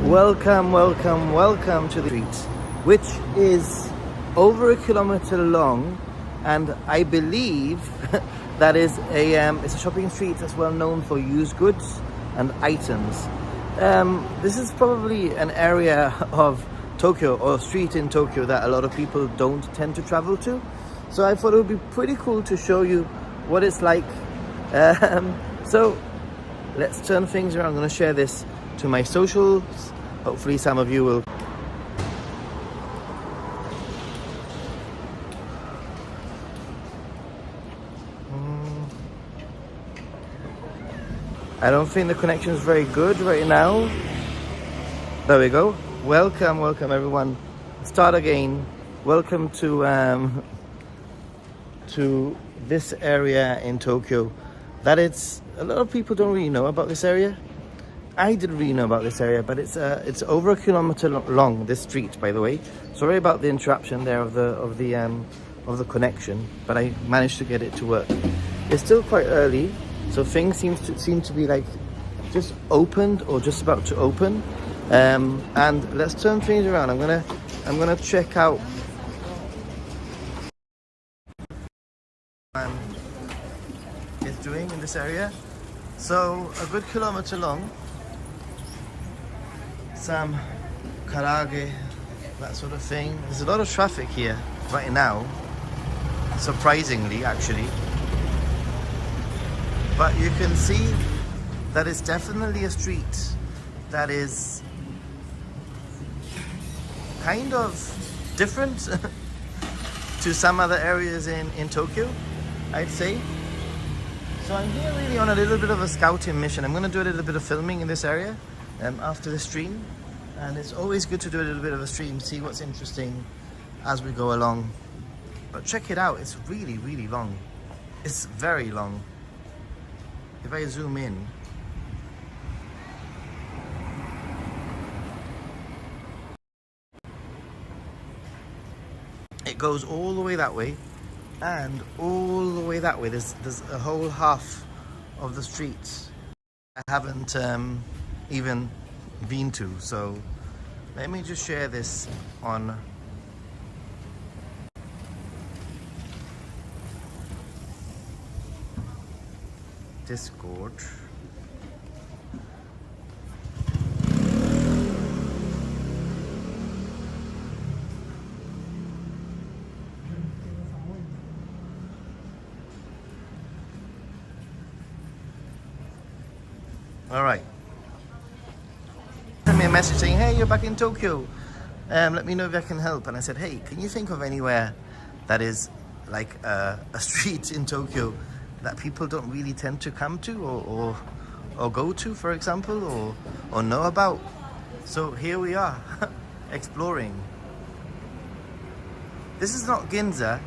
Welcome, welcome, welcome to the street, which is over a kilometer long, and I believe that is it's a shopping street that's well known for used goods and items. This is probably an area of Tokyo, or a street in Tokyo, that a lot of people don't tend to travel to. So I thought it would be pretty cool to show you what it's like. So let's turn things around. I'm going to share this to my socials. Hopefully some of you will. I don't think the connection is very good right now. There we go. Welcome, welcome everyone. Start again. Welcome to this area in Tokyo. That it's a lot of people don't really know about this area. I didn't really know about this area, but it's over a kilometer long. This street, by the way. Sorry about the interruption there of the connection, but I managed to get it to work. It's still quite early, so things seem to be like just opened or just about to open. And let's turn things around. I'm gonna check out. Is doing in this area. So a good kilometer long. Some karage, that sort of thing. There's a lot of traffic here right now, surprisingly actually. But you can see that it's definitely a street that is kind of different to some other areas in Tokyo, I'd say. So I'm here really on a little bit of a scouting mission. I'm going to do a little bit of filming in this area after the stream, and it's always good to do a little bit of a stream, see what's interesting as we go along. But check it out, it's really, really long. It's very long. If I zoom in, it goes all the way that way and all the way that way. There's a whole half of the street I haven't even been to. So let me just share this on Discord. All right. Sent me a message saying, hey, you're back in Tokyo. Let me know if I can help. And I said, hey, can you think of anywhere that is like a street in Tokyo that people don't really tend to come to or go to, for example, or know about? So here we are, exploring. This is not Ginza.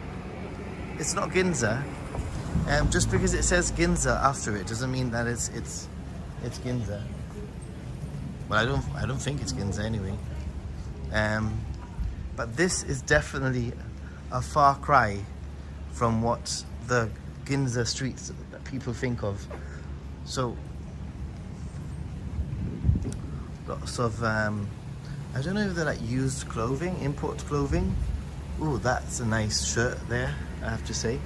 It's not Ginza. Just because it says Ginza after it doesn't mean that it's Ginza. Well, I don't think it's Ginza anyway. But this is definitely a far cry from what the Ginza streets that people think of. So lots of I don't know if they're like used clothing, import clothing. Ooh, that's a nice shirt there, I have to say.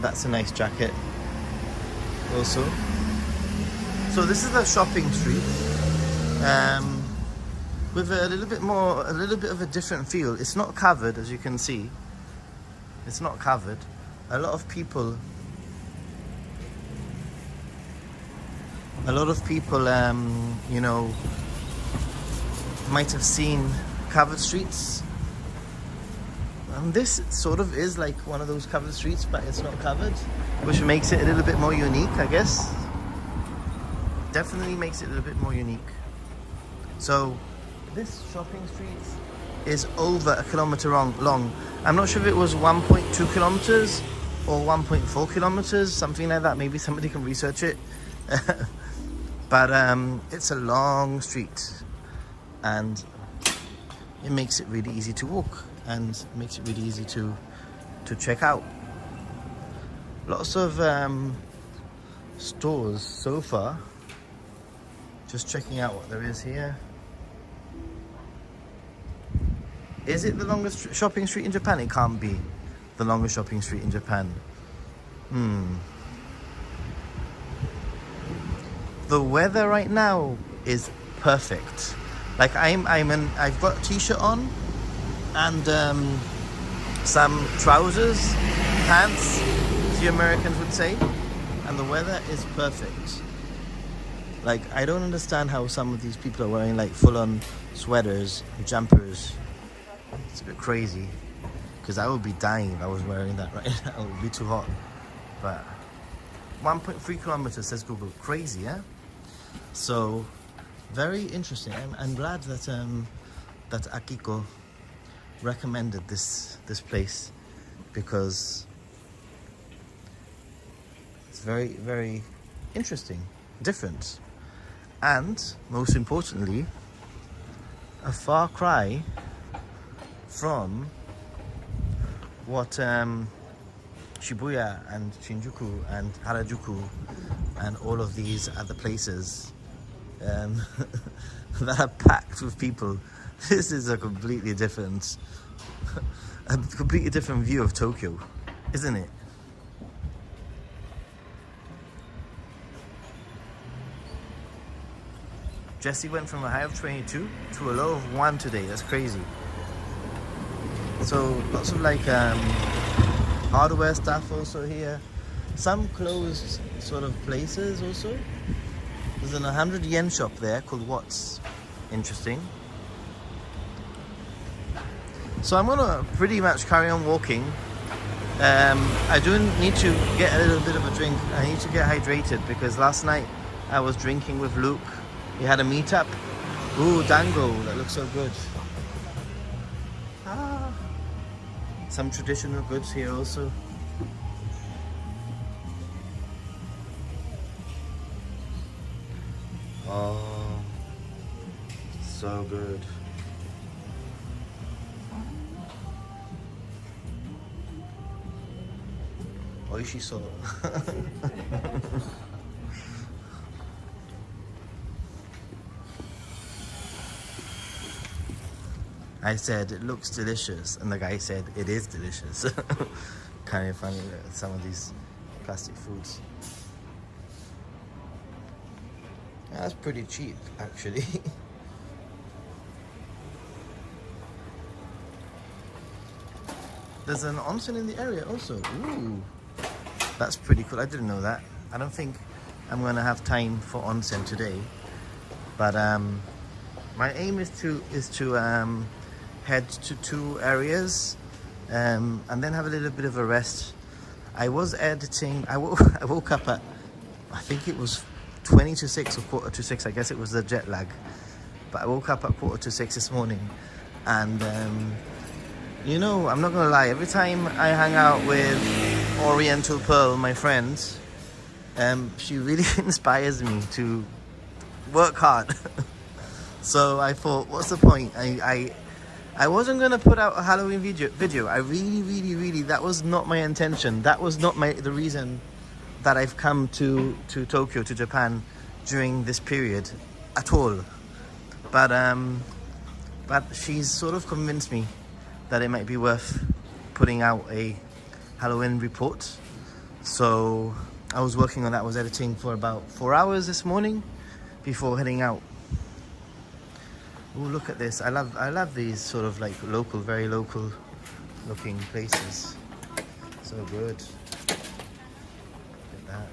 That's a nice jacket also. So this is a shopping street with a little bit of a different feel. It's not covered, as you can see. It's not covered. A lot of people, you know, might have seen covered streets. And this sort of is like one of those covered streets, but it's not covered, which makes it a little bit more unique, I guess. Definitely makes it a little bit more unique. So this shopping street is over a kilometer long. I'm not sure if it was 1.2 kilometers or 1.4 kilometers, something like that. Maybe somebody can research it. But it's a long street, and it makes it really easy to walk, and makes it really easy to check out. Lots of stores so far. Just checking out what there is here. Is it the longest shopping street in Japan? It can't be the longest shopping street in Japan. The weather right now is perfect. Like I've got a t-shirt on and some trousers, pants, as the Americans would say, and the weather is perfect. Like, I don't understand how some of these people are wearing like full-on sweaters and jumpers. It's a bit crazy, because I would be dying if I was wearing that right now. It would be too hot. But 1.3 kilometers says Google. Crazy, yeah? So, very interesting. I'm glad that that Akiko recommended this place, because it's very, very interesting, different, and most importantly, a far cry from what Shibuya and Shinjuku and Harajuku and all of these other places that are packed with people. This is a completely different view of Tokyo, isn't it? Jesse went from a high of 22 to a low of 1 today. That's crazy. So lots of like hardware stuff also here. Some closed sort of places also. There's an 100 yen shop there called Watts. Interesting. So I'm gonna pretty much carry on walking. I do need to get a little bit of a drink. I need to get hydrated because last night I was drinking with Luke. We had a meetup. Ooh, dango, that looks so good. Some traditional goods here also. Oh, so good. Oishiso. I said it looks delicious, and the guy said it is delicious. Kind of funny, some of these plastic foods. Yeah, that's pretty cheap, actually. There's an onsen in the area also. Ooh, that's pretty cool. I didn't know that. I don't think I'm gonna have time for onsen today, but my aim is to head to 2 areas and then have a little bit of a rest. I was editing. I woke up at, I think it was 20 to 6 or quarter to 6. I guess it was the jet lag, but I woke up at quarter to 6 this morning, and you know, I'm not gonna lie, every time I hang out with Oriental Pearl, my friend, she really inspires me to work hard. So I thought, what's the point? I wasn't gonna put out a Halloween video. I really, that was not my intention. That was not the reason that I've come to Tokyo, to Japan, during this period at all. But she's sort of convinced me that it might be worth putting out a Halloween report. So I was working on that. I was editing for about 4 hours this morning before heading out. Oh, look at this. I love these sort of like local, very local looking places. So good. Look at that.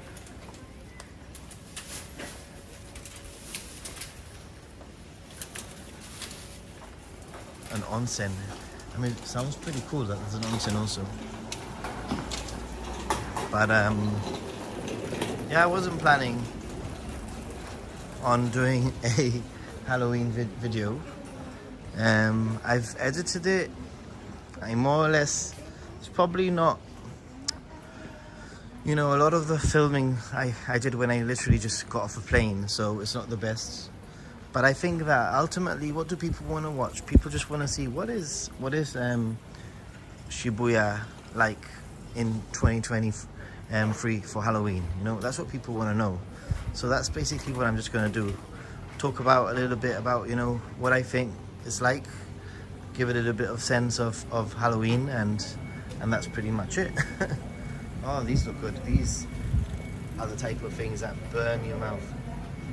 An onsen. I mean, it sounds pretty cool that there's an onsen also. But yeah, I wasn't planning on doing a Halloween video. I've edited it. I more or less, it's probably not, you know, a lot of the filming I did when I literally just got off a plane, so it's not the best. But I think that ultimately, what do people want to watch? People just want to see what is Shibuya like in 2023 for Halloween. You know, that's what people want to know. So that's basically what I'm just going to do. talk about a little bit about, you know, what I think it's like, give it a little bit of sense of Halloween, and that's pretty much it. Oh, these look good. These are the type of things that burn your mouth.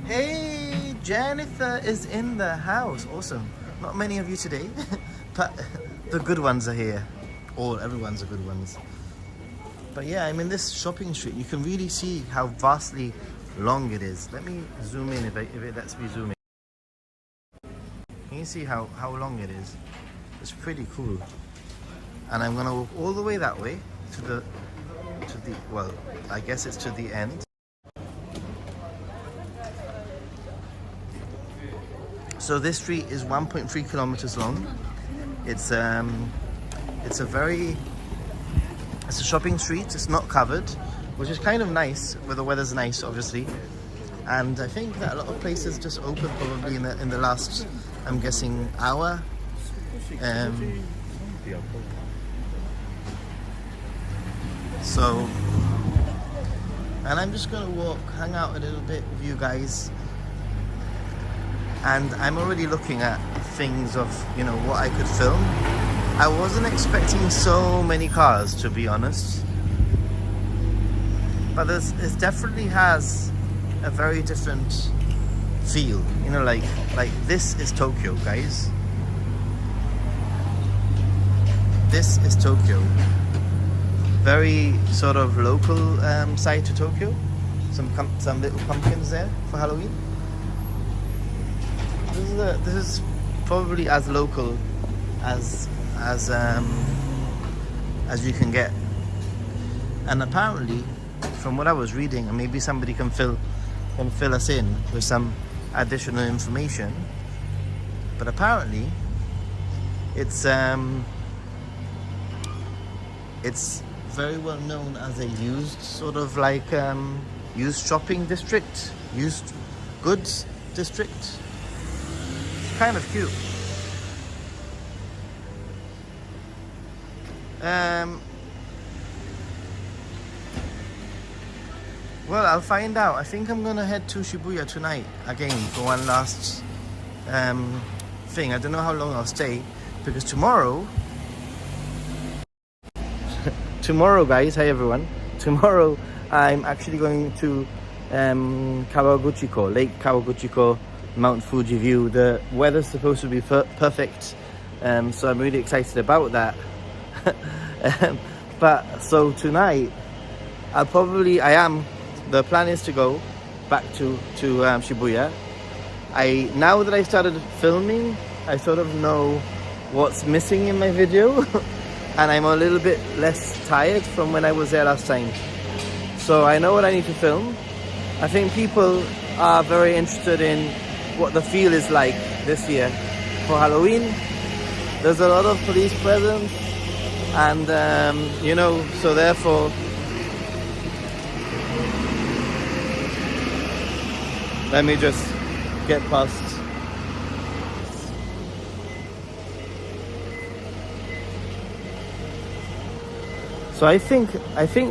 Hey, Jennifer is in the house. Awesome. Not many of you today, but the good ones are here. Everyone's the good ones. But yeah, I'm in this shopping street. You can really see how vastly long it is. Let me zoom in if it lets me zoom in. Can you see how long it is? It's pretty cool. And I'm gonna walk all the way that way to the well, I guess it's to the end. So this street is 1.3 kilometers long. It's a shopping street. It's not covered, which is kind of nice, where the weather's nice, obviously. And I think that a lot of places just opened probably in the last, I'm guessing, hour. So, and I'm just gonna walk, hang out a little bit with you guys. And I'm already looking at things of, you know, what I could film. I wasn't expecting so many cars, to be honest. But it definitely has a very different feel. You know, like this is Tokyo, guys. This is Tokyo. Very sort of local side to Tokyo. Some little pumpkins there for Halloween. This is probably as local as you can get. And apparently, from what I was reading, and maybe somebody can fill us in with some additional information, but apparently it's very well known as a used sort of like used shopping district, used goods district. It's kind of cute. Well, I'll find out. I think I'm gonna head to Shibuya tonight again for one last thing. I don't know how long I'll stay, because tomorrow, guys, hi everyone. Tomorrow I'm actually going to Kawaguchiko, Lake Kawaguchiko, Mount Fuji view. The weather's supposed to be perfect, so I'm really excited about that. But so tonight, the plan is to go back to Shibuya. Now that I started filming, I sort of know what's missing in my video. And I'm a little bit less tired from when I was there last time. So I know what I need to film. I think people are very interested in what the feel is like this year for Halloween. There's a lot of police presence, and you know, so therefore let me just get past. So I think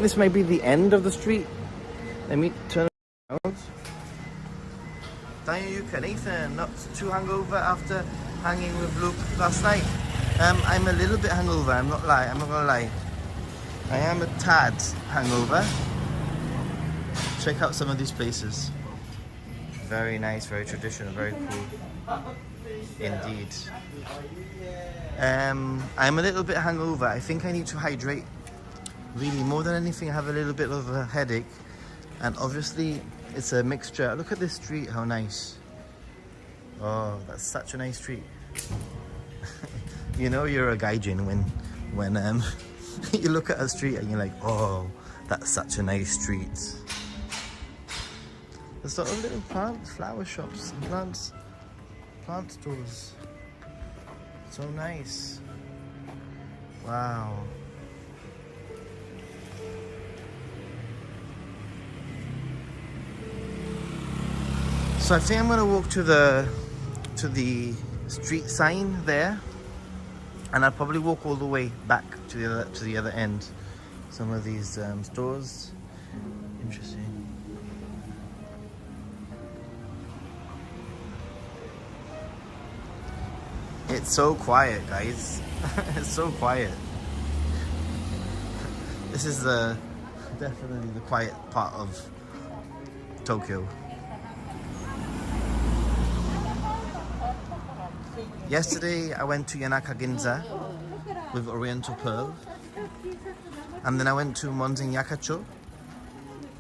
this may be the end of the street. Let me turn around. Danyuka, Nathan, not too hungover after hanging with Luke last night. I'm a little bit hungover, I'm not gonna lie. I am a tad hungover. Check out some of these places. Very nice, very traditional, very cool. Indeed. I'm a little bit hungover. I think I need to hydrate. Really, more than anything, I have a little bit of a headache. And obviously, it's a mixture. Look at this street, how nice. Oh, that's such a nice street. You know you're a Gaijin when you look at a street and you're like, oh, that's such a nice street. There's sort of little flower shops, and plant stores. So nice. Wow. So I think I'm gonna walk to the street sign there, and I'll probably walk all the way back to the other end. Some of these stores. Interesting. It's so quiet, guys. It's so quiet. This is definitely the quiet part of Tokyo. Yesterday I went to Yanaka Ginza with Oriental Pearl, and then I went to Monzen Yakacho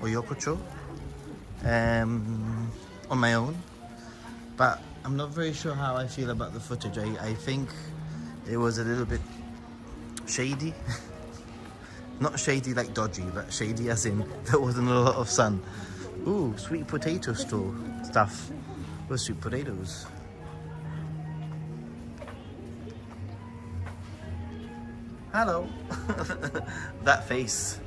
or Yokocho on my own, but I'm not very sure how I feel about the footage. I think it was a little bit shady. Not shady like dodgy, but shady as in there wasn't a lot of sun. Ooh, sweet potato store stuff. Where's sweet potatoes? Hello. That face.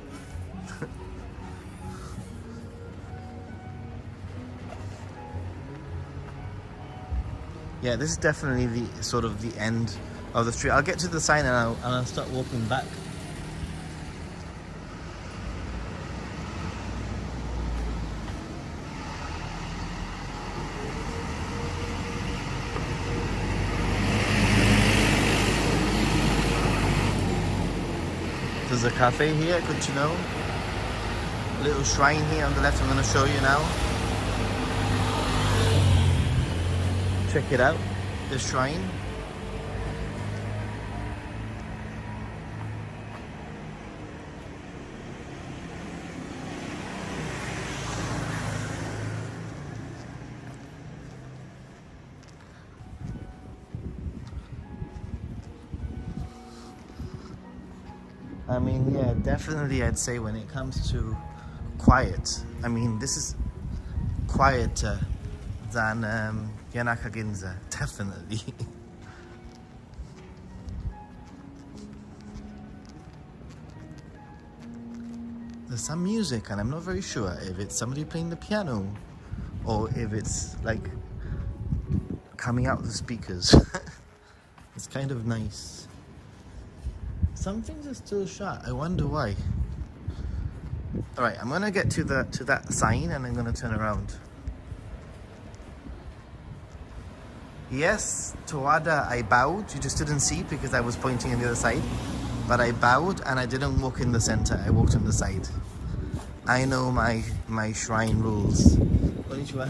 Yeah, this is definitely the sort of the end of the street. I'll get to the sign and I'll start walking back. There's a cafe here, good to know. A little shrine here on the left I'm going to show you now. Check it out, the shrine. I mean, yeah, definitely I'd say when it comes to quiet, I mean, this is quieter than Yanaka Ginza, definitely. There's some music and I'm not very sure if it's somebody playing the piano or if it's like coming out of the speakers. It's kind of nice. Some things are still shut. I wonder why. Alright, I'm gonna get to that sign and I'm gonna turn around. Yes, Towada, I bowed. You just didn't see because I was pointing on the other side. But I bowed and I didn't walk in the center. I walked on the side. I know my shrine rules. Konnichiwa.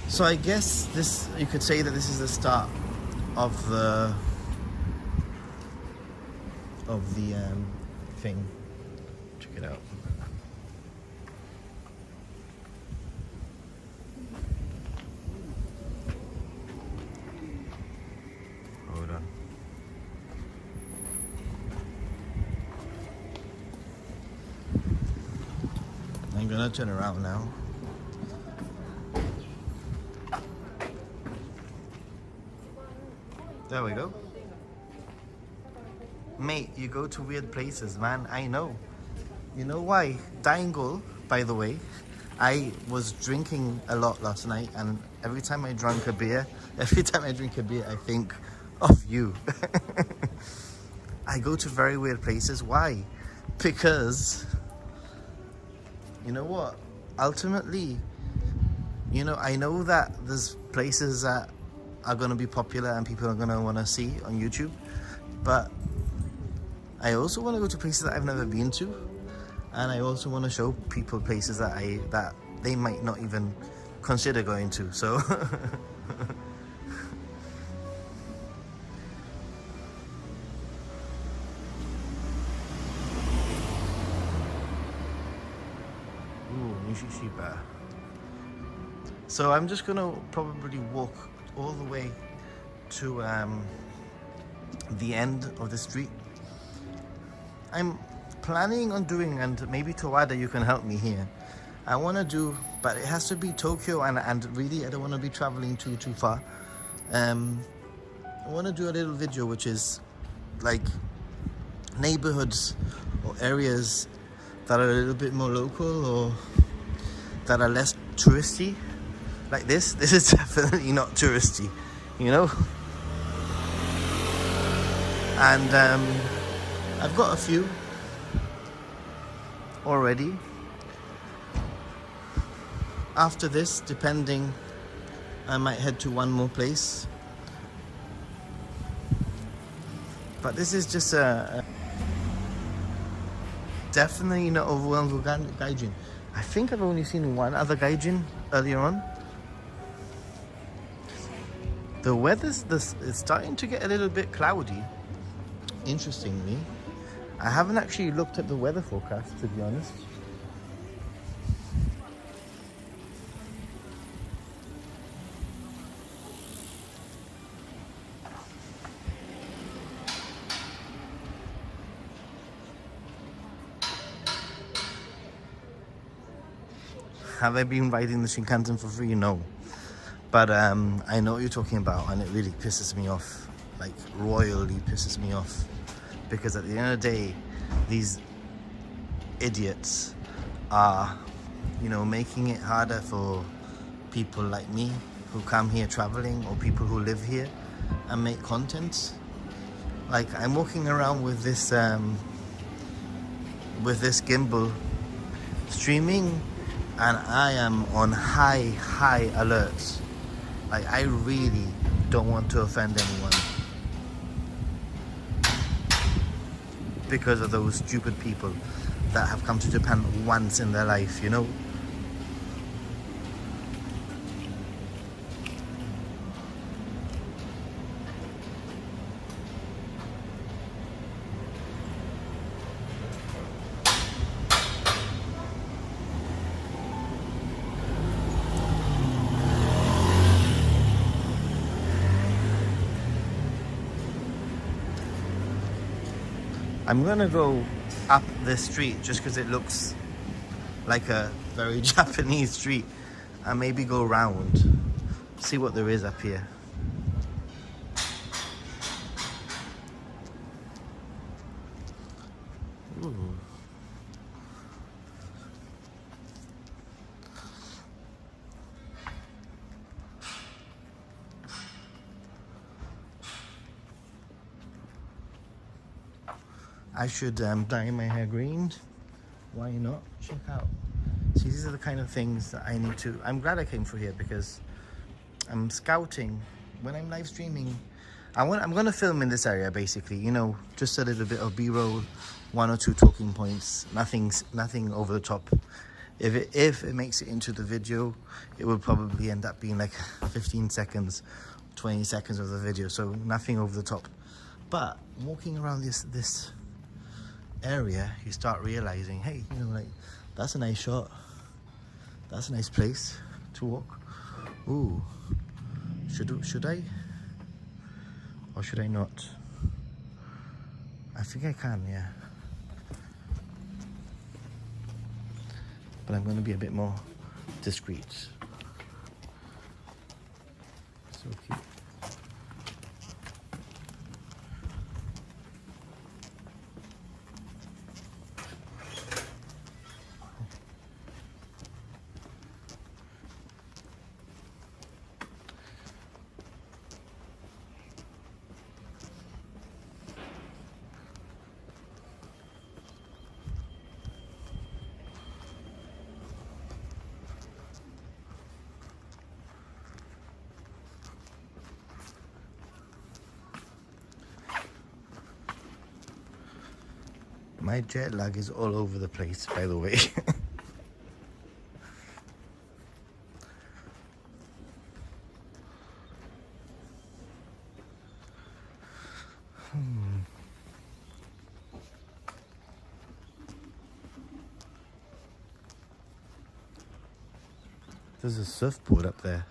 So I guess this, you could say that this is the start of the thing. Check it out. Hold on. I'm gonna turn around now. There we go. Mate, you go to weird places, man. I know. You know why? Dangle, by the way, I was drinking a lot last night, and every time I drink a beer, I think of you. I go to very weird places. Why? Because, you know what? Ultimately, you know, I know that there's places that are going to be popular and people are going to want to see on YouTube, but I also want to go to places that I've never been to, and I also want to show people places that they might not even consider going to. So ooh, Nishishiba. So I'm just gonna probably walk all the way to the end of the street. I'm planning on doing, and maybe Towada, you can help me here. I want to do, but it has to be Tokyo, and really I don't want to be traveling too far. I want to do a little video which is like neighborhoods or areas that are a little bit more local or that are less touristy. Like this is definitely not touristy, you know? And I've got a few. already. After this, depending, I might head to one more place. But this is just definitely not overwhelmed with Gaijin. I think I've only seen one other Gaijin earlier on. The weather's it's starting to get a little bit cloudy, interestingly. I haven't actually looked at the weather forecast, to be honest. Have I been riding the Shinkansen for free? No. But I know what you're talking about, and it really pisses me off. Like, royally pisses me off. Because at the end of the day, these idiots are, you know, making it harder for people like me who come here traveling, or people who live here and make content. Like, I'm walking around with this gimbal streaming, and I am on high alert. Like, I really don't want to offend anyone because of those stupid people that have come to Japan once in their life, you know? I'm gonna go up this street just because it looks like a very Japanese street, and maybe go round, see what there is up here. Ooh. I should dye my hair green. Why not? Check out. See, these are the kind of things that I need to... I'm glad I came for here because I'm scouting. When I'm live streaming, I'm going to film in this area, basically. You know, just a little bit of B-roll, 1 or 2 talking points. Nothing over the top. If it makes it into the video, it will probably end up being like 15 seconds, 20 seconds of the video. So nothing over the top. But walking around this area, you start realizing, hey, you know, like, that's a nice shot, that's a nice place to walk. Ooh, should I or should I not? I think I can, yeah, but I'm going to be a bit more discreet. So cute. My jet lag is all over the place, by the way. There's a surfboard up there.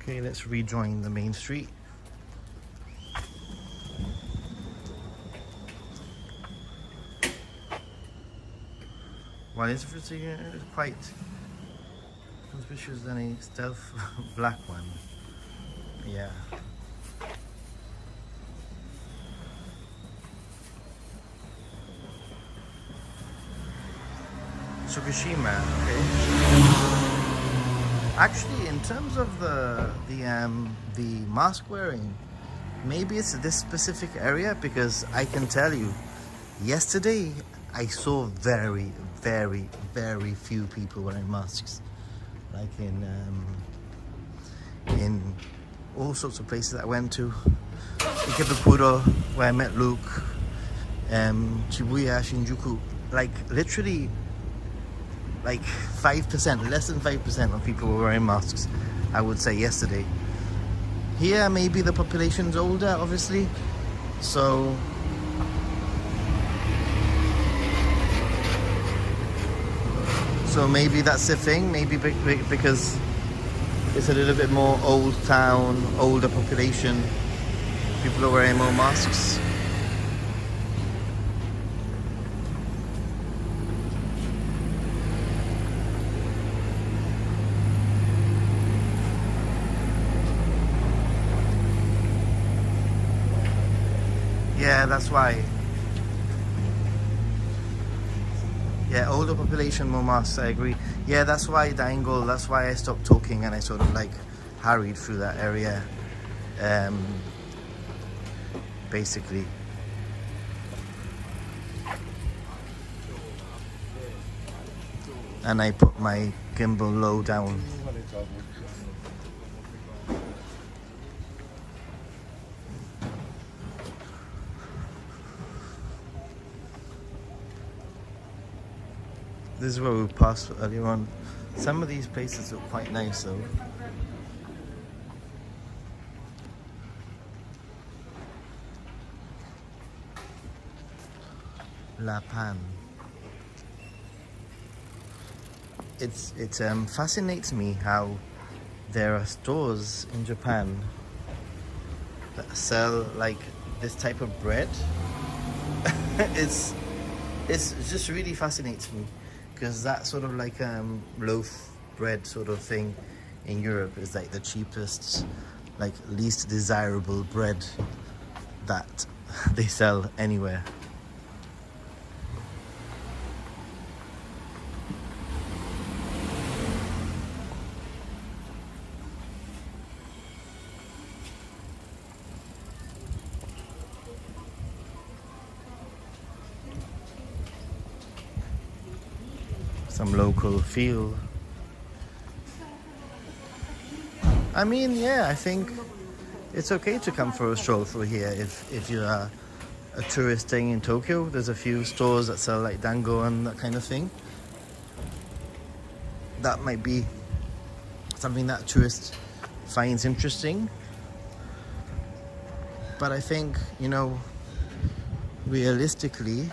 Okay, let's rejoin the main street. Well, it's quite conspicuous than a stealth black one. Yeah. Tsukushima, okay. Actually, in terms of the mask wearing, maybe it's this specific area, because I can tell you, yesterday I saw very, very, very few people wearing masks. Like in all sorts of places that I went to, Ikebukuro, where I met Luke, Shibuya, Shinjuku, like literally like 5%, less than 5% of people were wearing masks, I would say, yesterday. Here, maybe the population's older, obviously, so maybe that's the thing, maybe because it's a little bit more old town, older population, people are wearing more masks. Yeah, that's why. Yeah, older population, more masks, I agree. Yeah, that's why Dangle, that's why I stopped talking and I sort of like hurried through that area. Basically. And I put my gimbal low down. This is where we passed earlier on. Some of these places look quite nice though. La Pan. It fascinates me how there are stores in Japan that sell like this type of bread. It's just really fascinates me. Because that sort of like loaf bread sort of thing in Europe is like the cheapest, like least desirable bread that they sell anywhere. Some local feel. I mean, yeah, I think it's okay to come for a stroll through here if you are a tourist staying in Tokyo. There's a few stores that sell like dango and that kind of thing. That might be something that a tourist finds interesting. But I think, you know, realistically,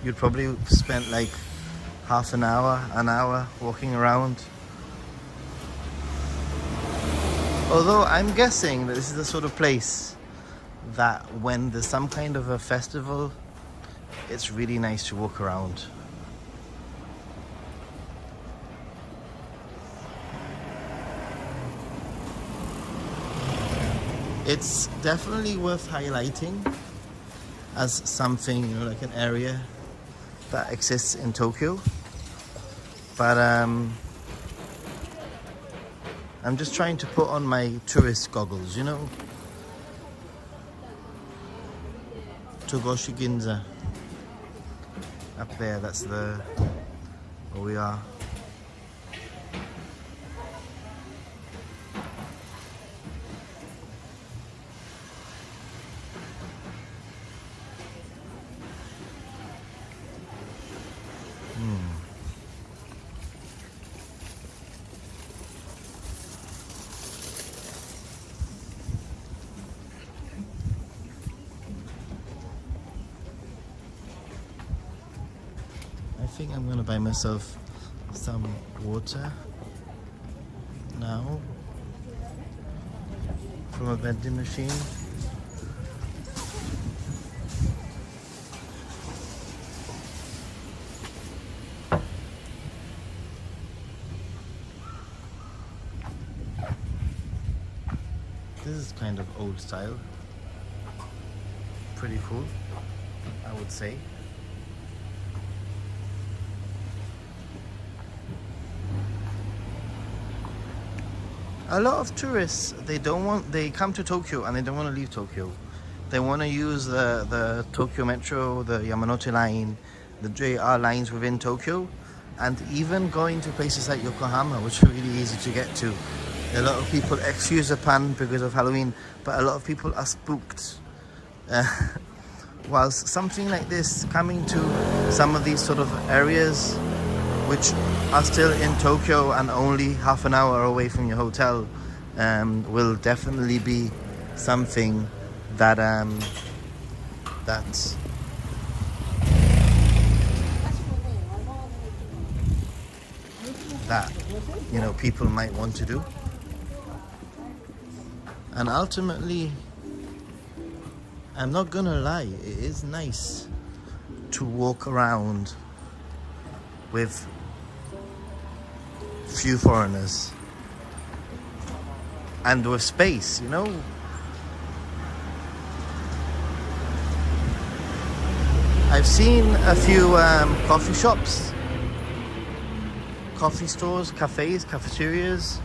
you'd probably spend like half an hour walking around. Although I'm guessing that this is the sort of place that when there's some kind of a festival, it's really nice to walk around. It's definitely worth highlighting as something, you know, like an area that exists in Tokyo, but I'm just trying to put on my tourist goggles, you know. Togoshi Ginza up there, that's where we are. I think I'm gonna buy myself some water now from a vending machine. This is kind of old style. Pretty cool, I would say. A lot of tourists, they come to Tokyo and they don't want to leave Tokyo. They want to use the Tokyo Metro, the Yamanote line, the JR lines within Tokyo, and even going to places like Yokohama, which are really easy to get to. A lot of people excuse Japan because of Halloween, but a lot of people are spooked. Whilst something like this, coming to some of these sort of areas which are still in Tokyo and only half an hour away from your hotel, will definitely be something that you know, people might want to do. And ultimately, I'm not gonna lie, it is nice to walk around with few foreigners and with space, you know. I've seen a few coffee shops, coffee stores, cafes, cafeterias,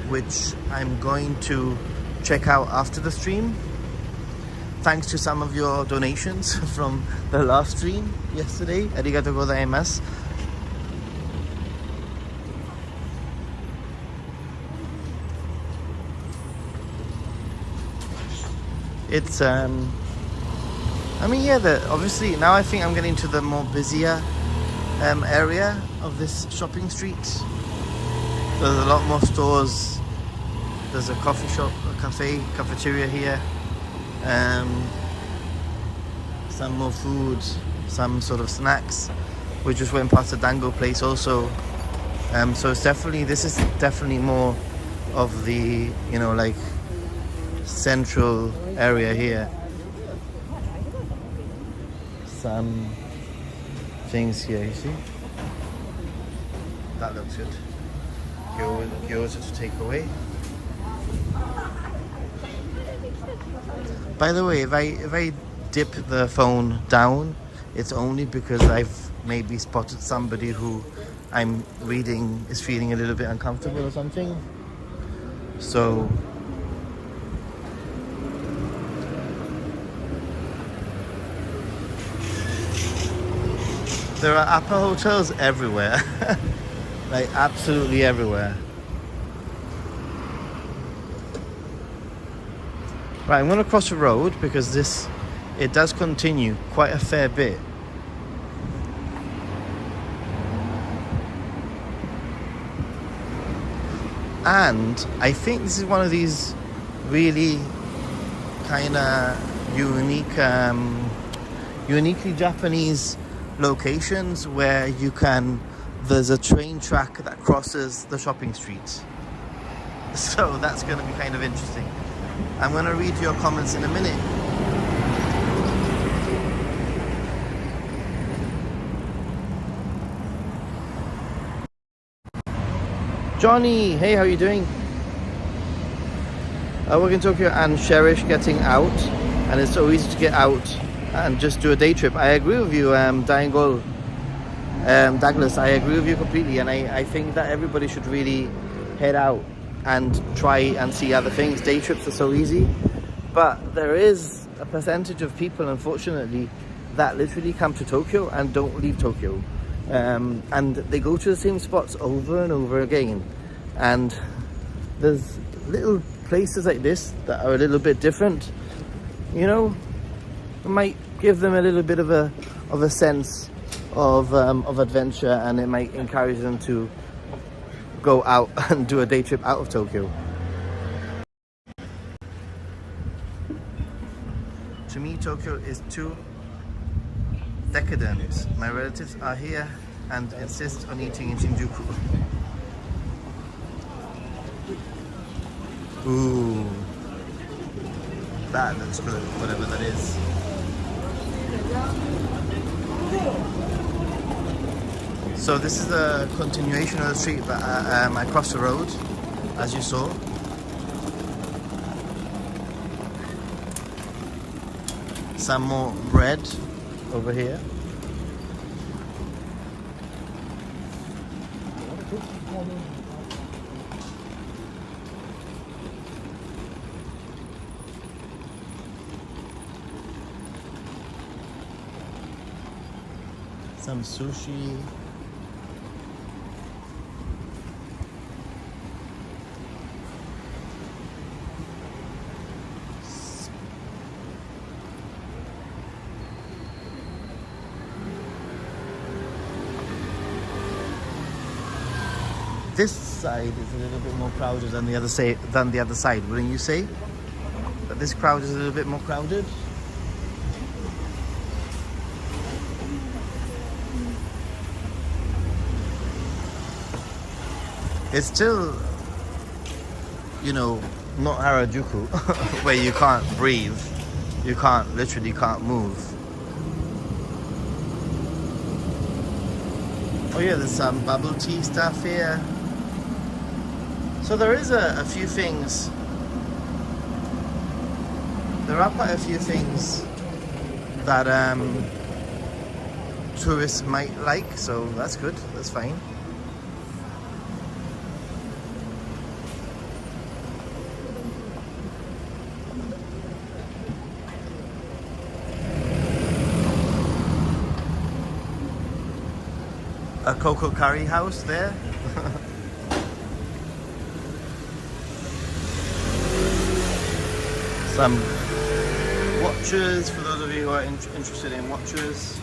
which I'm going to check out after the stream. Thanks to some of your donations from the last stream yesterday. Arigatou gozaimasu. It's I mean, yeah, obviously now I think I'm getting to the more busier area of this shopping street. There's a lot more stores. There's a coffee shop, a cafe, cafeteria here. Some more food, some sort of snacks. We just went past the dango place also. So it's this is definitely more of the, you know, like central area here. Some things here, you see? That looks good. Gyoza to take away. By the way, if I dip the phone down, it's only because I've maybe spotted somebody who I'm reading is feeling a little bit uncomfortable or something. So there are Appa hotels everywhere. Like absolutely everywhere. Right, I'm going to cross the road because it does continue quite a fair bit. And I think this is one of these really kind of uniquely Japanese locations where there's a train track that crosses the shopping street. So that's going to be kind of interesting. I'm going to read your comments in a minute. Johnny, hey, how are you doing? I work in Tokyo and cherish getting out, and it's so easy to get out and just do a day trip. I agree with you, Diangol, Douglas, I agree with you completely, and I think that everybody should really head out and try and see other things. Day trips are so easy, but there is a percentage of people, unfortunately, that literally come to Tokyo and don't leave Tokyo. And they go to the same spots over and over again. And there's little places like this that are a little bit different, you know. It might give them a little bit of a sense of adventure, and it might encourage them to go out and do a day trip out of Tokyo. To me, Tokyo is too decadent. My relatives are here and insist on eating in Shinjuku. Ooh, that looks good, whatever that is. So this is the continuation of the street, but I crossed the road, as you saw. Some more bread over here. Some sushi. This side is a little bit more crowded than the other side, wouldn't you say? But this crowd is a little bit more crowded. It's still, you know, not Harajuku, where you can't breathe. You literally can't move. Oh yeah, there's some bubble tea stuff here. So there is a few things. There are quite a few things that tourists might like, so that's good, that's fine. A cocoa curry house there. Some watches for those of you who are interested in watches.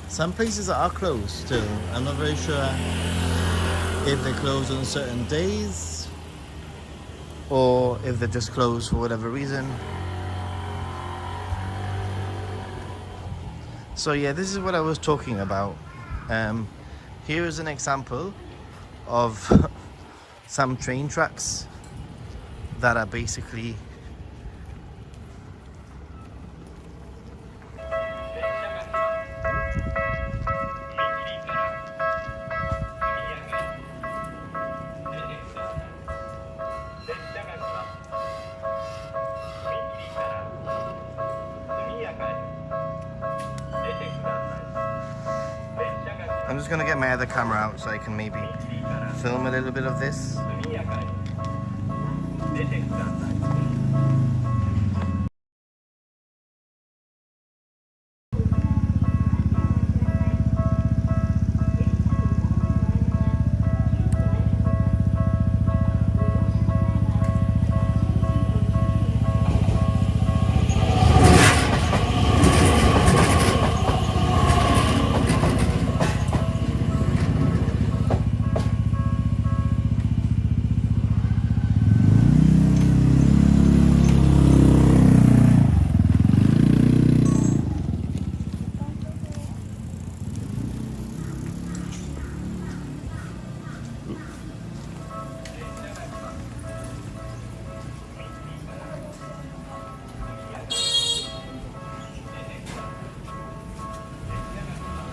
Some places are closed still. I'm not very sure if they close on certain days or if they're just closed for whatever reason. So yeah, this is what I was talking about. Here is an example of some train tracks that are basically I'm just gonna get my other camera out so I can maybe film a little bit of this.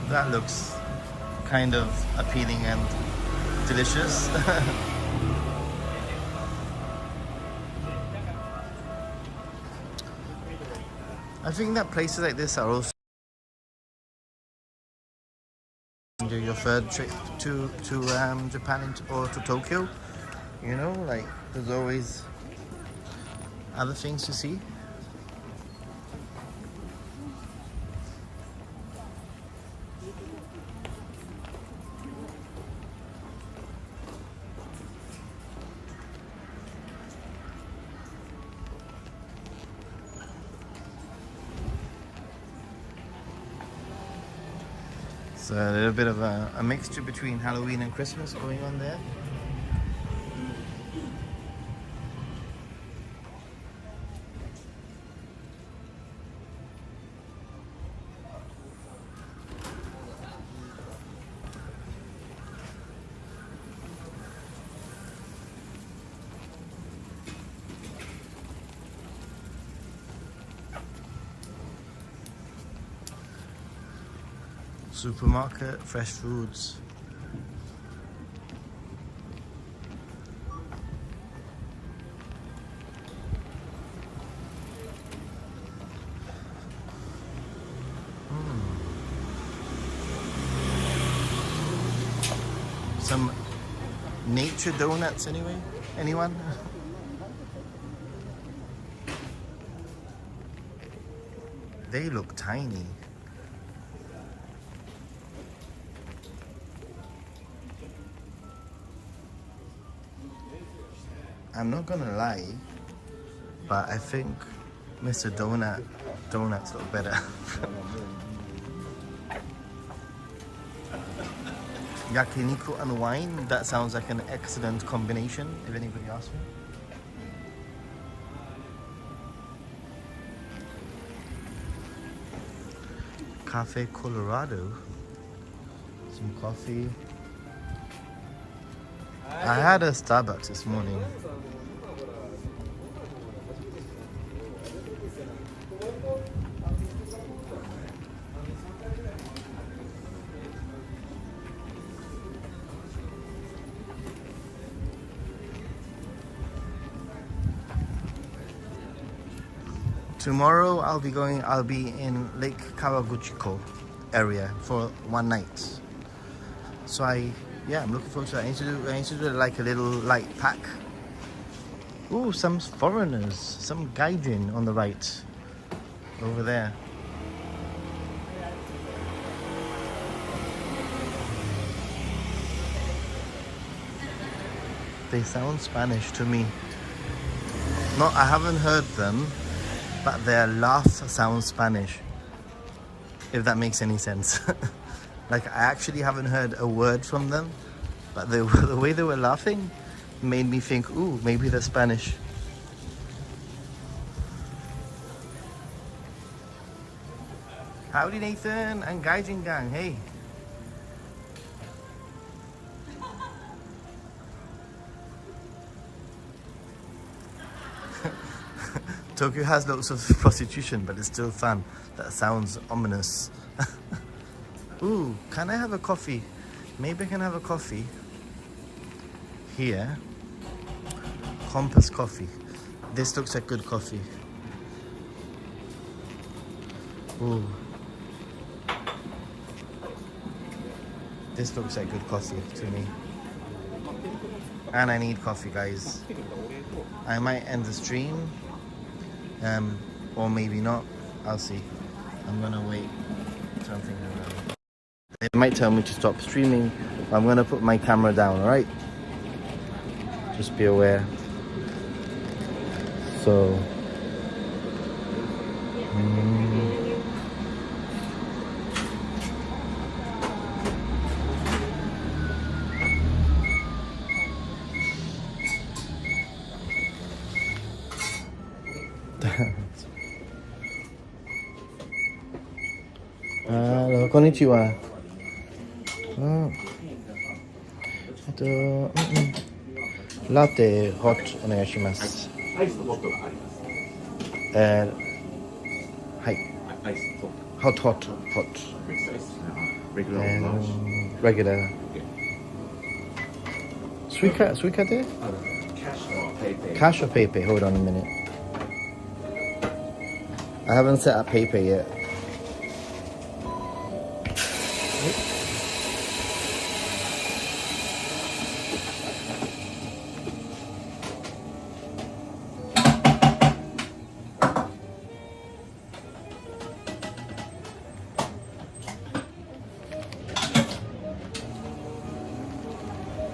That looks kind of appealing and delicious. I think that places like this are also your third trip to Japan or to Tokyo. You know, like there's always other things to see. It's a little bit of a mixture between Halloween and Christmas going on there. Supermarket, fresh foods. Some nature donuts anyway? Anyone? They look tiny. I'm not gonna lie, but I think Mr. Donuts look better. Yakiniku and wine, that sounds like an excellent combination, if anybody asks me. Cafe Colorado, some coffee. I had a Starbucks this morning. Tomorrow I'll be in Lake Kawaguchiko area for one night. So I'm looking forward to that. I need to do like a little light pack. Ooh, some foreigners, some Gaijin on the right, over there. They sound Spanish to me. I haven't heard them, but their laugh sounds Spanish, if that makes any sense. Like, I actually haven't heard a word from them, but the way they were laughing made me think, ooh, maybe they're Spanish. Howdy, Nathan and Gaijin gang, hey. Tokyo has lots of prostitution, but it's still fun. That sounds ominous. Ooh, can I have a coffee? Maybe I can have a coffee here. Compass coffee. This looks like good coffee. Ooh. This looks like good coffee to me. And I need coffee, guys. I might end the stream. Or maybe not. I'll see. I'm gonna wait. Something. They might tell me to stop streaming. I'm gonna put my camera down. All right. Just be aware. So. Hello, konnichiwa. Latte hot お願いします。アイスとホットがあります。はい。アイスと hot. regular And regular. Suica there? Cash or PayPay? Hold on a minute. I haven't set up PayPay yet.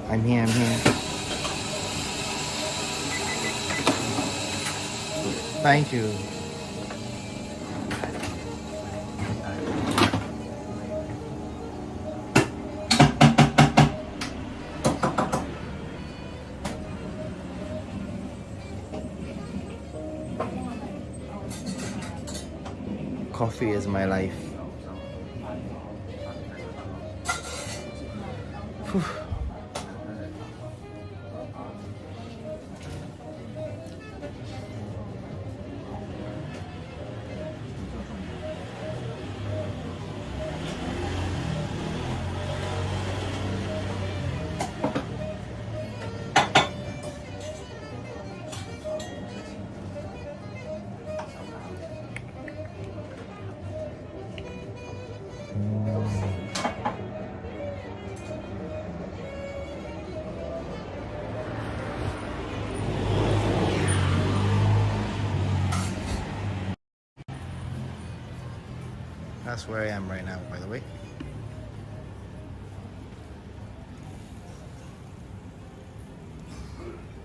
I'm here. Thank you. Coffee is my life. Whew. That's where I am right now, by the way.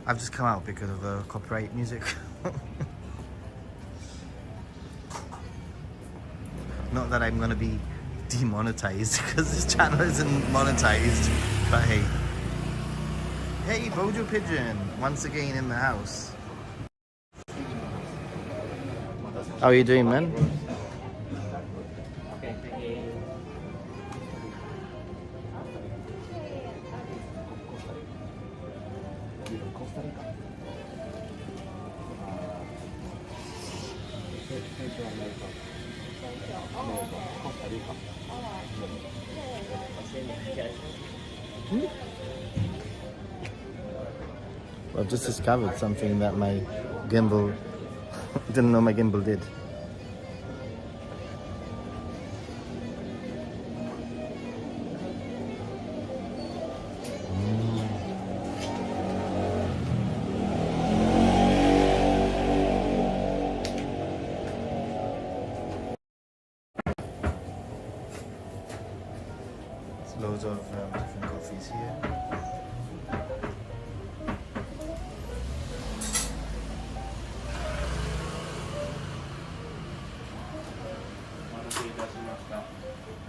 I've just come out because of the copyright music. Not that I'm gonna be demonetized because this channel isn't monetized, but hey. Hey, Bojo Pigeon, once again in the house. How are you doing, man? Well, I've just discovered something that my gimbal didn't know my gimbal did. Loads of different coffees here.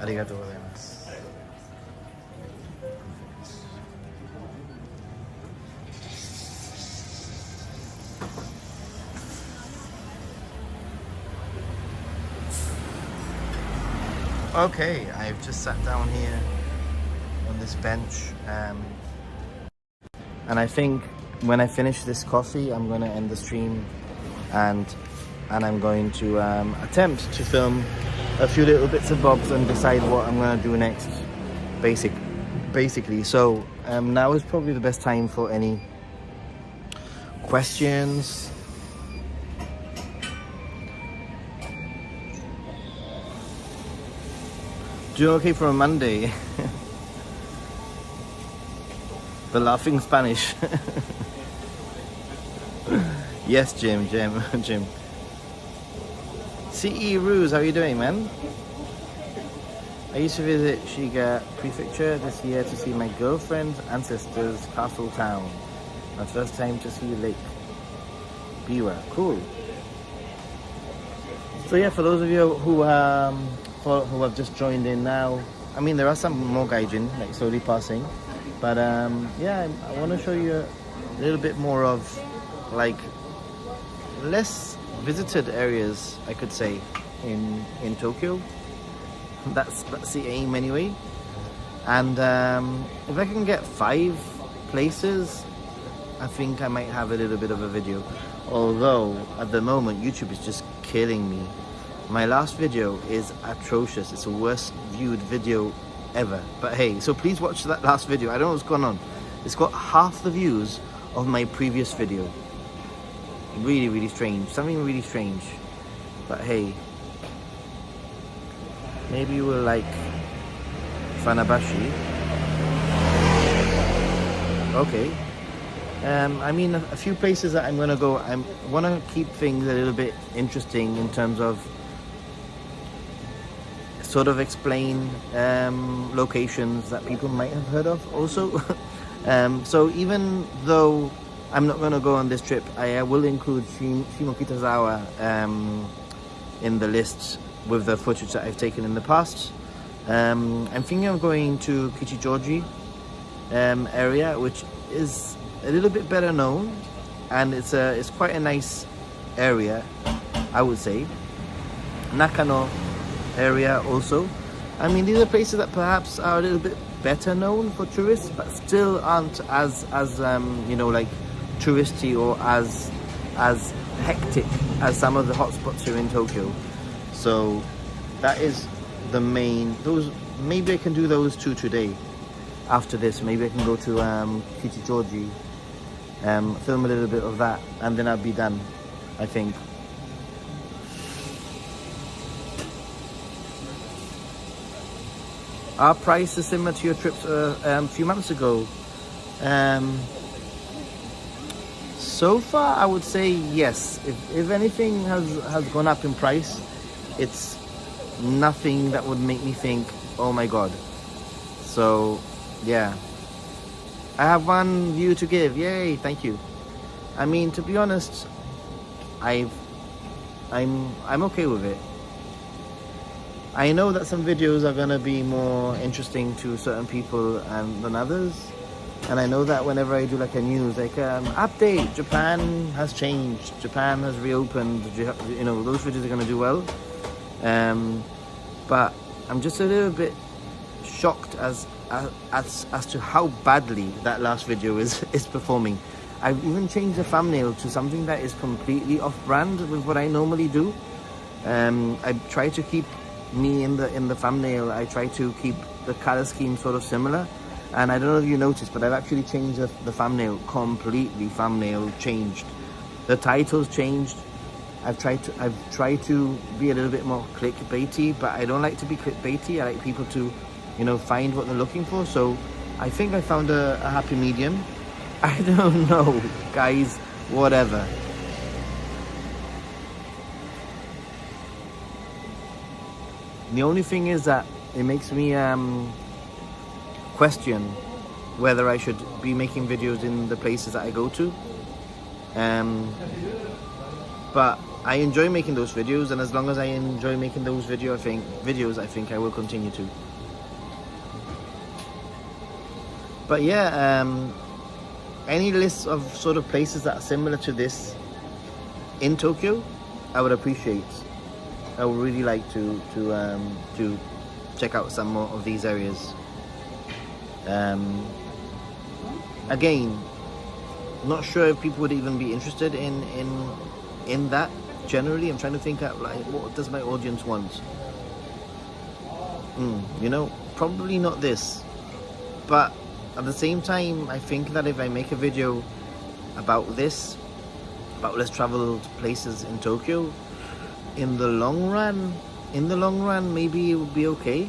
Arigatou gozaimasu. Okay, I've just sat down here on this bench, and I think when I finish this coffee, I'm going to end the stream, and I'm going to attempt to film a few little bits and bobs and decide what I'm going to do next, basically. So now is probably the best time for any questions. Doing okay for a Monday. The laughing Spanish. Yes, Jim. CE Ruse, how are you doing, man? I used to visit Shiga Prefecture this year to see my girlfriend's ancestors' castle town. My first time to see Lake Biwa. Cool. So yeah, for those of you who have just joined in now, I mean, there are some more Gaijin like slowly passing, but yeah, I want to show you a little bit more of like less visited areas, I could say, in Tokyo. That's the aim anyway. And if I can get 5 places, I think I might have a little bit of a video. Although at the moment YouTube is just killing me. My last video is atrocious. It's the worst viewed video ever. But hey, so please watch that last video. I don't know what's going on. It's got half the views of my previous video. Really, really strange. Something really strange. But hey, maybe you will like Funabashi. Okay. I mean, a few places that I'm gonna go. I want to keep things a little bit interesting in terms of sort of explain locations that people might have heard of also. So even though I'm not going to go on this trip, I will include Shimokitazawa in the list with the footage that I've taken in the past. I'm thinking of going to Kichijoji area, which is a little bit better known, and it's quite a nice area, I would say. Nakano area also. I mean, these are places that perhaps are a little bit better known for tourists, but still aren't as you know, like touristy or as hectic as some of the hotspots here in Tokyo. So that is the main. Those, maybe I can do those 2 today. After this, maybe I can go to Kichijoji, film a little bit of that, and then I'll be done, I think. Our price is similar to your trips a few months ago. So far, I would say yes. If anything has gone up in price, it's nothing that would make me think, oh my god. So yeah, I have one view to give. Yay, thank you. I mean, to be honest, I'm okay with it. I know that some videos are gonna be more interesting to certain people than others, and I know that whenever I do like a news, like update, Japan has changed, Japan has reopened, you know, those videos are gonna do well. But I'm just a little bit shocked as to how badly that last video is performing. I've even changed the thumbnail to something that is completely off-brand with what I normally do. I try to keep me in the thumbnail. I try to keep the color scheme sort of similar, and I don't know if you noticed, but I've actually changed the thumbnail completely. Thumbnail changed, the titles changed. I've tried to be a little bit more clickbaity, but I don't like to be clickbaity. I like people to, you know, find what they're looking for. So I think I found a happy medium. I don't know, guys, whatever. The only thing is that it makes me question whether I should be making videos in the places that I go to. But I enjoy making those videos, and as long as I enjoy making those videos, I think I will continue to. But yeah, any lists of sort of places that are similar to this in Tokyo, I would appreciate. I would really like to check out some more of these areas. Again, not sure if people would even be interested in that. Generally, I'm trying to think out, like, what does my audience want? You know, probably not this. But at the same time, I think that if I make a video about this, about less traveled places in Tokyo, in the long run, maybe it would be okay.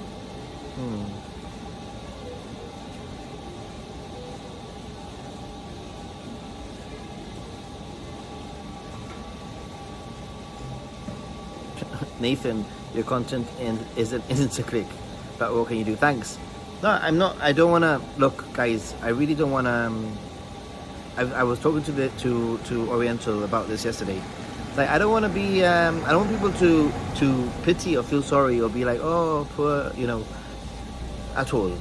Nathan, your content isn't a click, but what can you do? Thanks. No, I'm not. I don't want to. Look, guys, I really don't want to. I was talking to Oriental about this yesterday. Like, I don't want to be. I don't want people to pity or feel sorry or be like, oh, poor, you know, at all.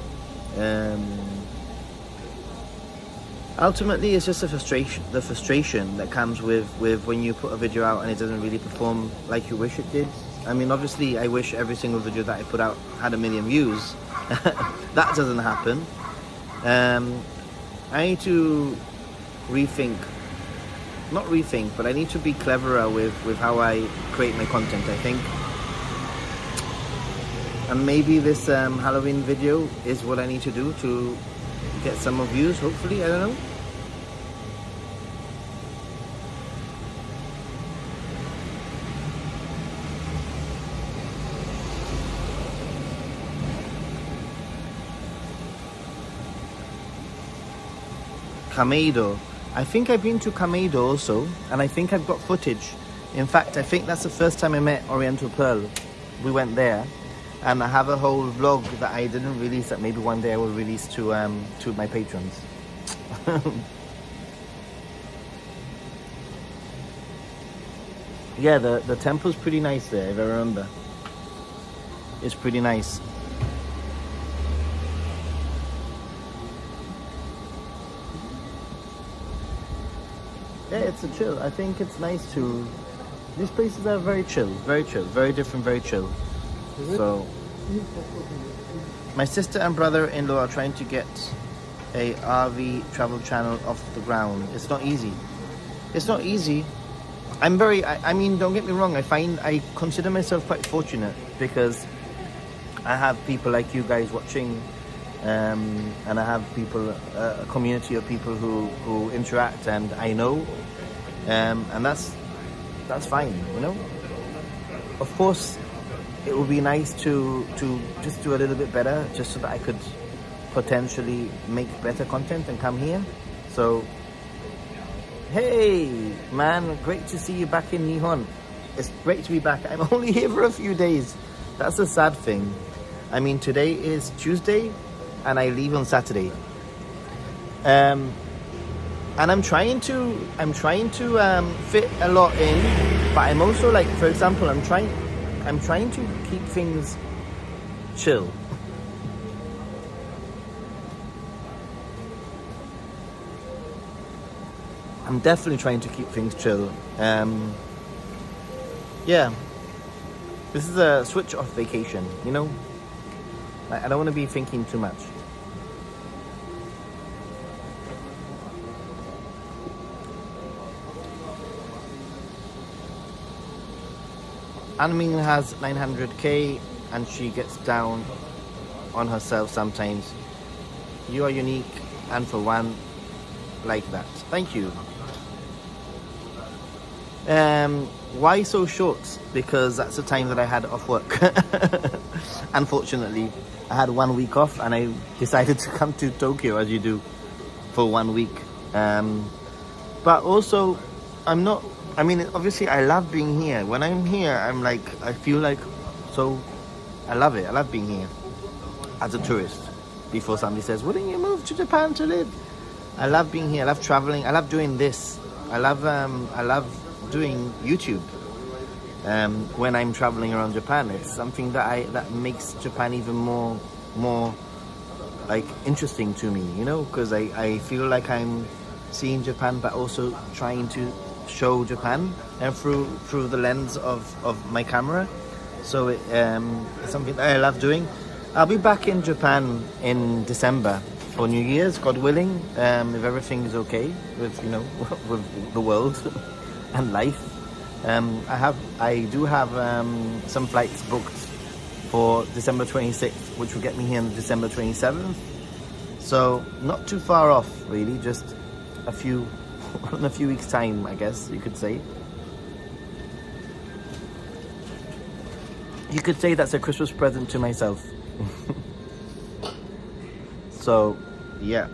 Ultimately, it's just the frustration that comes with when you put a video out and it doesn't really perform like you wish it did. I mean, obviously, I wish every single video that I put out had 1 million views. That doesn't happen. I need to not rethink, but I need to be cleverer with how I create my content, I think. And maybe this Halloween video is what I need to do to get some more views, hopefully, I don't know. Kameido. I think I've been to Kameido also, and I think I've got footage. In fact, I think that's the first time I met Oriental Pearl. We went there, and I have a whole vlog that I didn't release that maybe one day I will release to my patrons. Yeah, the temple's pretty nice there, if I remember. It's pretty nice. Yeah, it's a chill. I think it's nice to... These places are very chill, very different, very chill. So, my sister and brother-in-law are trying to get a RV travel channel off the ground. It's not easy. It's not easy. I mean, don't get me wrong. I consider myself quite fortunate because I have people like you guys watching, and I have people, a community of people who interact, and I know, and that's fine, you know. Of course, it would be nice to just do a little bit better, just so that I could potentially make better content and come here. So, hey man, great to see you back in Nihon. It's great to be back. I'm only here for a few days, That's the sad thing. I mean, today is Tuesday, and I leave on Saturday. And I'm trying to fit a lot in, but I'm also like, for example, I'm trying to keep things chill. I'm definitely trying to keep things chill. Yeah, this is a switch off vacation, you know? I don't want to be thinking too much. Anming has 900k and she gets down on herself sometimes. You are unique and for one like that. Thank you. Why so short? Because that's the time that I had off work. Unfortunately, I had 1 week off and I decided to come to Tokyo, as you do, for 1 week. But also, obviously I love being here. When I'm here, I feel like, so I love it. I love being here as a tourist. Before somebody says, wouldn't you move to Japan to live? I love being here. I love traveling. I love doing this. I love doing YouTube. When I'm traveling around Japan, it's something that makes Japan even more like interesting to me, you know, because I feel like I'm seeing Japan, but also trying to show Japan and through the lens of my camera. So it's something that I love doing. I'll be back in Japan in December for New Year's, God willing, if everything is okay with with the world and life. I do have some flights booked for December 26th, which will get me here on December 27th. So not too far off, really, just in a few weeks' time, I guess you could say. You could say that's a Christmas present to myself. So, yeah.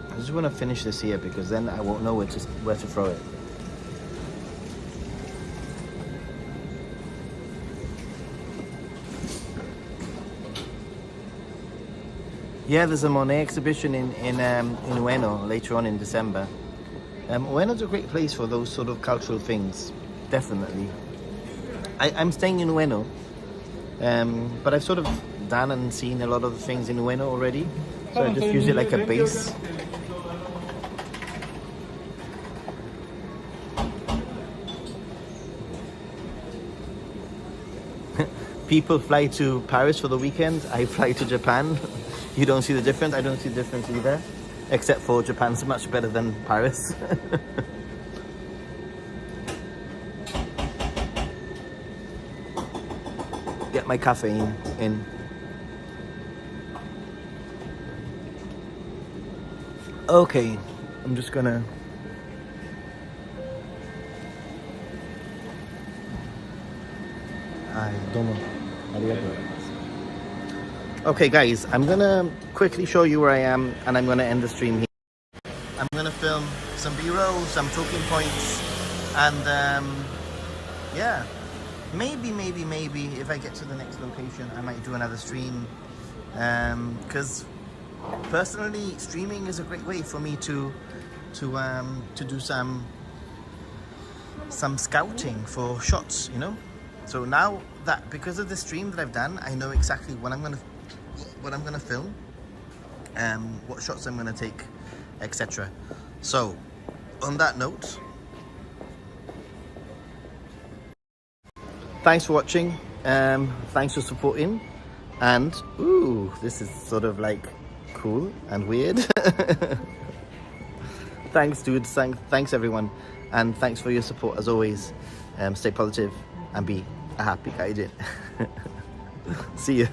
I just want to finish this here because then I won't know where to throw it. Yeah, there's a Monet exhibition in Ueno later on in December. Ueno's a great place for those sort of cultural things, definitely. I'm staying in Ueno, but I've sort of done and seen a lot of things in Ueno already, so I just use it like a base. People fly to Paris for the weekend, I fly to Japan. You don't see the difference, I don't see the difference either. Except for Japan's much better than Paris. Get my caffeine in. Okay, I'm just gonna... Okay guys, I'm gonna quickly show you where I am and I'm gonna end the stream here. I'm gonna film some B-roll, some talking points, and yeah, maybe if I get to the next location I might do another stream, because personally streaming is a great way for me to do some scouting for shots, you know. So now that, because of the stream that I've done, I know exactly what I'm gonna film, what shots I'm gonna take, etc. So on that note, thanks for watching, thanks for supporting, and ooh, this is sort of like cool and weird. Thanks dudes, thanks everyone, and thanks for your support as always. Stay positive and be a happy Gaijin. See ya.